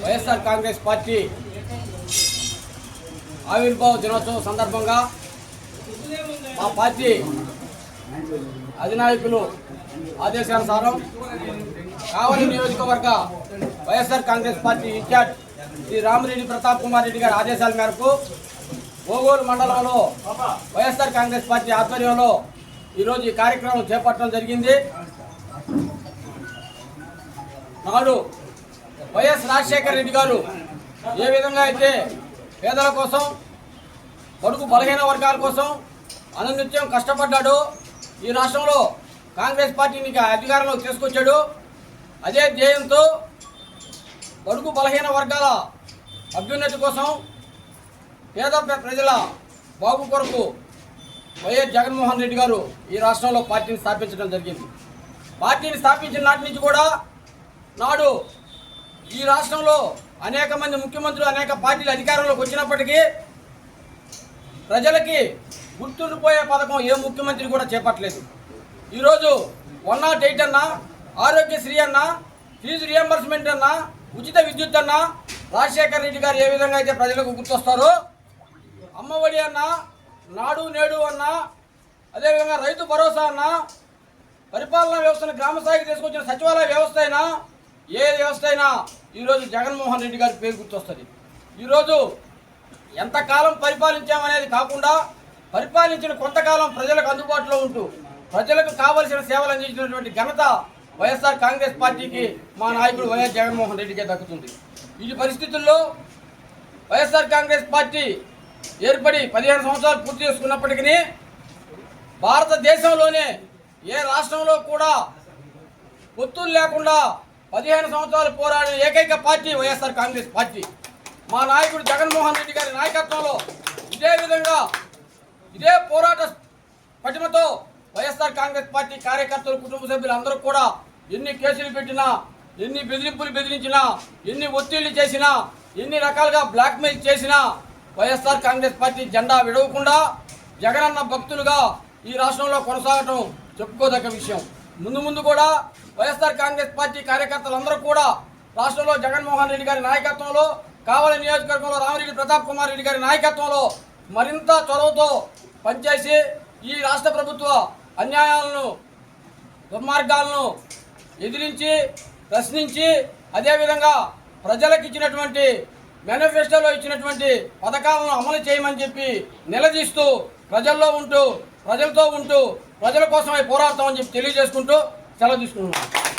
YSR Congress party ఆవిర్భావ దినోత్సవం సందర్భంగా మా పార్టీ అధినాయకులు ఆదేశానుసారం కావలి నియోజకవర్గ వైఎస్ఆర్ కాంగ్రెస్ పార్టీ ఇన్ఛార్జ్ శ్రీ రామిరెడ్డి ప్రతాప్ కుమార్ రెడ్డి గారి ఆదేశాల మేరకు ఓగోలు మండలంలో వైఎస్ఆర్ కాంగ్రెస్ పార్టీ ఆధ్వర్యంలో ఈరోజు ఈ కార్యక్రమం చేపట్టడం జరిగింది. నాడు వైఎస్ రాజశేఖర రెడ్డి గారు ఏ విధంగా అయితే పేదల కోసం, బడుగు బలహీన వర్గాల కోసం అనునిత్యం కష్టపడ్డాడు, ఈ రాష్ట్రంలో కాంగ్రెస్ పార్టీని అధికారంలోకి తీసుకొచ్చాడు. అదే ధ్యేయంతో బడుగు బలహీన వర్గాల అభ్యున్నతి కోసం, పేద ప్రజల బాగు కొరకు వైఎస్ జగన్మోహన్ రెడ్డి గారు ఈ రాష్ట్రంలో పార్టీని స్థాపించడం జరిగింది. పార్టీని స్థాపించిన నాటి నుంచి కూడా నాడు ఈ రాష్ట్రంలో అనేక మంది ముఖ్యమంత్రులు, అనేక పార్టీలు అధికారంలోకి వచ్చినప్పటికీ ప్రజలకి గుర్తుండిపోయే పథకం ఏ ముఖ్యమంత్రి కూడా చేపట్టలేదు. ఈరోజు 108 అన్నా, ఆరోగ్యశ్రీ అన్నా, ఫీజు రియంబర్స్మెంట్ అన్నా, ఉచిత విద్యుత్ అన్నా, రాజశేఖర రెడ్డి గారు ఏ విధంగా అయితే ప్రజలకు గుర్తొస్తారో, అమ్మఒడి అన్నా, నాడు నేడు అన్నా, అదేవిధంగా రైతు భరోసా అన్నా, పరిపాలనా వ్యవస్థను గ్రామ స్థాయికి తీసుకొచ్చిన సచివాలయ వ్యవస్థ అయినా, ఏ వ్యవస్థ అయినా ఈరోజు జగన్మోహన్ రెడ్డి గారి పేరు గుర్తొస్తుంది. ఈరోజు ఎంతకాలం పరిపాలించామనేది కాకుండా పరిపాలించిన కొంతకాలం ప్రజలకు అందుబాటులో ఉంటూ ప్రజలకు కావలసిన సేవలు అందించినటువంటి ఘనత వైఎస్ఆర్ కాంగ్రెస్ పార్టీకి మా నాయకుడు వైఎస్ జగన్మోహన్ రెడ్డికే దక్కుతుంది. ఈ పరిస్థితుల్లో వైఎస్ఆర్ కాంగ్రెస్ పార్టీ ఏర్పడి 15 సంవత్సరాలు పూర్తి చేసుకున్నప్పటికీ భారతదేశంలోనే ఏ రాష్ట్రంలో కూడా పొత్తులు లేకుండా 15 సంవత్సరాలు పోరాడిన ఏకైక పార్టీ వైఎస్ఆర్ కాంగ్రెస్ పార్టీ. మా నాయకుడు జగన్మోహన్ రెడ్డి గారి నాయకత్వంలో ఇదే విధంగా ఇదే పోరాట పటిమతో వైఎస్ఆర్ కాంగ్రెస్ పార్టీ కార్యకర్తలు, కుటుంబ సభ్యులు అందరూ కూడా ఎన్ని కేసులు పెట్టినా, ఎన్ని బెదిరింపులు బెదిరించినా, ఎన్ని ఒత్తిళ్లు చేసినా, ఎన్ని రకాలుగా బ్లాక్మెయిల్ చేసినా వైఎస్ఆర్ కాంగ్రెస్ పార్టీ జెండా విడవకుండా జగనన్న భక్తులుగా ఈ రాష్ట్రంలో కొనసాగటం చెప్పుకోదగ్గ విషయం. ముందు కూడా వైఎస్ఆర్ కాంగ్రెస్ పార్టీ కార్యకర్తలందరూ కూడా రాష్ట్రంలో జగన్మోహన్ రెడ్డి గారి నాయకత్వంలో, కావలి నియోజకవర్గంలో రామిరెడ్డి ప్రతాప్ కుమార్ రెడ్డి గారి నాయకత్వంలో మరింత చొరవతో పనిచేసి ఈ రాష్ట్ర ప్రభుత్వ అన్యాయాలను, దుర్మార్గాలను ఎదిరించి, ప్రశ్నించి, అదేవిధంగా ప్రజలకు ఇచ్చినటువంటి మేనిఫెస్టోలో ఇచ్చినటువంటి పథకాలను అమలు చేయమని చెప్పి నిలదీస్తూ ప్రజల్లో ఉంటూ, ప్రజలతో ఉంటూ, ప్రజల కోసమే పోరాడతామని చెప్పి తెలియజేసుకుంటూ సెలవు తీసుకుంటున్నాం.